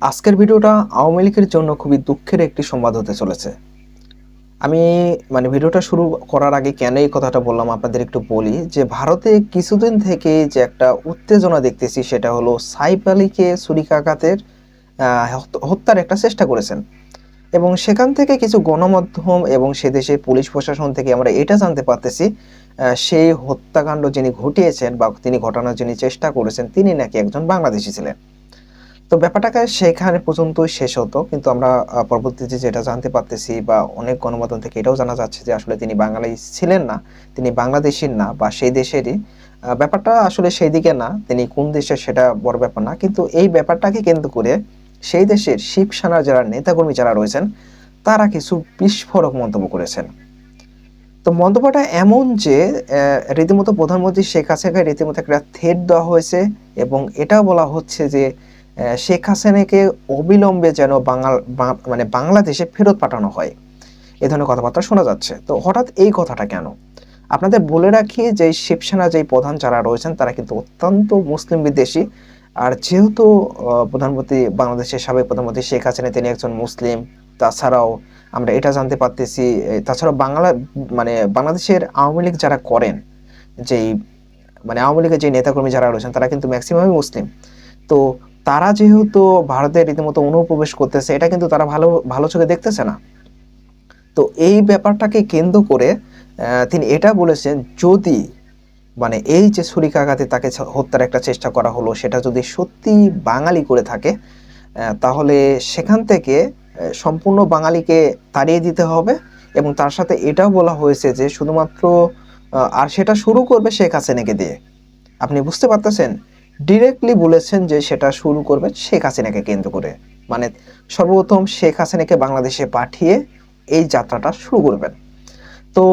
আজকের ভিডিওটা আওয়ামী লীগের জন্য খুবই দুঃখের একটি সংবাদ হতে চলেছে। আমি ভিডিওটা শুরু করার আগে কেন এই কথাটা বললাম আপনাদের একটু বলি যে ভারতে কিছুদিন থেকে যে একটা উত্তেজনা দেখতেছি সেটা হলো সাইফ আলীকে ছুরিকাঘাতের হত্যার একটা চেষ্টা করেছেন এবং সেখান থেকে কিছু গণমাধ্যম এবং সে দেশের পুলিশ প্রশাসন থেকে আমরা এটা জানতে পারতেছি সেই হত্যাকাণ্ড যিনি ঘটিয়েছেন বা তিনি ঘটানোর যিনি চেষ্টা করেছেন তিনি নাকি একজন বাংলাদেশি ছিলেন। তো ব্যাপারটাকে সেখানে পর্যন্তই শেষ হতো। কিন্তু আমরা পরবর্তীতে যেটা জানতে পারতেছি বা অনেক গণমাধ্যম থেকে এটাও জানা যাচ্ছে যে আসলে তিনি বাঙালি ছিলেন না। তিনি বাংলাদেশীর না বা সেই দেশেরই। ব্যাপারটা আসলে সেইদিকে না। তিনি কোন দেশের সেটা বড় ব্যাপার না। কিন্তু এই ব্যাপারটাকে কেন্দ্র করে সেই দেশের শিখ সেনার যারা নেতাকর্মী যারা রয়েছেন, তারা কিছু বিস্ফোরক মন্তব্য করেছেন। তো মন্তব্যটা এমন যে রীতিমতো প্রধানমন্ত্রী শেখ হাসিনাকে রীতিমতো একটা থ্রেট দেওয়া হয়েছে এবং এটাও বলা হচ্ছে যে শেখ হাসিনাকে অবিলম্বে যেন বাংলাদেশে ফেরত পাঠানো হয়। এ ধরনের কথাবার্তা শোনা যাচ্ছে। তো হঠাৎ এই কথাটা কেন? আপনাদের বলে রাখি যে শিবসেনা যেই প্রধান যারা রয়েছেন তারা কিন্তু অত্যন্ত মুসলিম বিদ্বেষী। আর যেহেতু বাংলাদেশের সাবেক প্রধানমন্ত্রী শেখ হাসিনা তিনি একজন মুসলিম, তাছাড়াও আমরা এটা জানতে পারতেছি তাছাড়াও বাংলাদেশের আওয়ামী লীগ যারা করেন, যেই আওয়ামী লীগের যে নেতাকর্মী যারা রয়েছেন তারা কিন্তু ম্যাক্সিমামই মুসলিম। তো তারা যেহেতু ভারতে রীতিমতো অনুপ্রবেশ করতেছে এটা কিন্তু তারা ভালো চোখে দেখতেছে না। তো এই ব্যাপারটাকে কেন্দ্র করে তিনি এটা বলেছেন যদি এই যে ছুরিকাঘাতে তাকে হত্যার একটা চেষ্টা করা হলো সেটা যদি সত্যি বাঙালি করে থাকে তাহলে সেখান থেকে সম্পূর্ণ বাঙালিকে তাড়িয়ে দিতে হবে এবং তার সাথে এটাও বলা হয়েছে যে শুধুমাত্র আর সেটা শুরু করবে শেখ হাসিনাকে দিয়ে। আপনি বুঝতে পারতেছেন? ডিরেক্টলি বলেছেন যে সেটা শুরু করবে শেখ হাসিনাকে কেন্দ্র করে। মানে সর্বপ্রথম শেখ হাসিনাকে বাংলাদেশে পাঠিয়ে এই যাত্রাটা শুরু করবেন। তো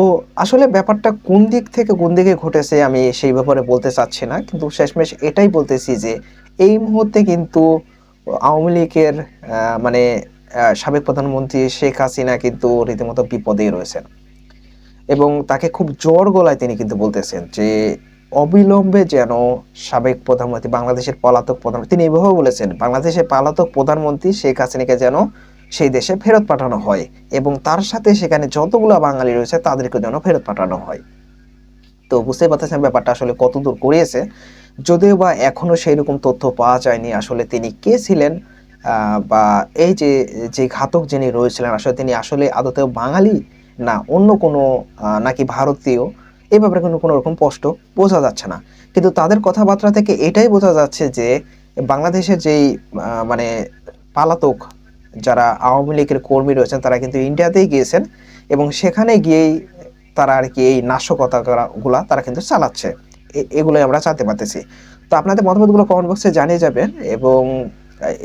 আসলে ব্যাপারটা কোন দিক থেকে কোন দিকে ঘটেছে আমি সেই ব্যাপারে বলতে চাচ্ছি না। কিন্তু শেষমেশ এটাই বলতেছি যে এই মুহূর্তে কিন্তু আওয়ামী লীগের আ মানে সাবেক প্রধানমন্ত্রী শেখ হাসিনা কিন্তু রীতিমতো বিপদেই রয়েছেন। এবং তাকে খুব জোর গলায় তিনি কিন্তু বলতেছেন যে অবিলম্বে যেন সাবেক প্রধানমন্ত্রী বাংলাদেশের পলাতক প্রধানমন্ত্রী তিনি এভাবেও বলেছেন বাংলাদেশের পলাতক প্রধানমন্ত্রী শেখ হাসিনাকে যেন সেই দেশে ফেরত পাঠানো হয় এবং তার সাথে সেখানে যতগুলো বাঙালি রয়েছে তাদেরকে যেন ফেরত পাঠানো হয়। তো বুঝতেই পারতেছেন ব্যাপারটা আসলে কতদূর গড়িয়েছে। যদিও বা এখনো সেইরকম তথ্য পাওয়া যায়নি আসলে তিনি কে ছিলেন বা এই যে, যে ঘাতক যিনি রয়েছিলেন আসলে তিনি আসলে আদতেও বাঙালি না অন্য কোনো নাকি ভারতীয় এ ব্যাপারে কিন্তু কোনো রকম স্পষ্ট বোঝা যাচ্ছে না। কিন্তু তাদের কথাবার্তা থেকে এটাই বোঝা যাচ্ছে যে বাংলাদেশের যেই আ মানে পালাতক যারা আওয়ামী লীগের কর্মী রয়েছেন তারা কিন্তু ইন্ডিয়াতেই গিয়েছেন এবং সেখানে গিয়েই তারা আরকি এই নাশকতা তারা কিন্তু চালাচ্ছে। এগুলোই আমরা জানতে পারতেছি। তো আপনাদের মতামতগুলো কমেন্ট বক্সে জানিয়ে যাবেন এবং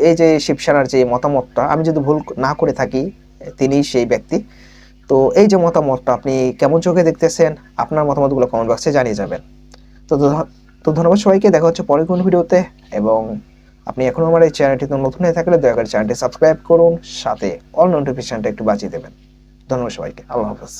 এই যে শিবসেনার যে মতামতটা আমি যদি ভুল না করে থাকি তিনিই সেই ব্যক্তি। তো এই যে মতামতটা আপনি কেমন চোখে দেখতেছেন? আপনার মতামতগুলো কমেন্ট বক্সে জানিয়ে যাবেন। তো ধন্যবাদ সবাইকে। দেখা হচ্ছে পরের কোনো ভিডিওতে এবং আপনি এখনো আমার এই চ্যানেলটিতে নতুন হয়ে থাকলে দয়া করে চ্যানেলটি সাবস্ক্রাইব করুন। সাথে অল নোটিফিকেশনটা একটু বাজিয়ে দেবেন। ধন্যবাদ সবাইকে। আল্লাহ হাফেজ।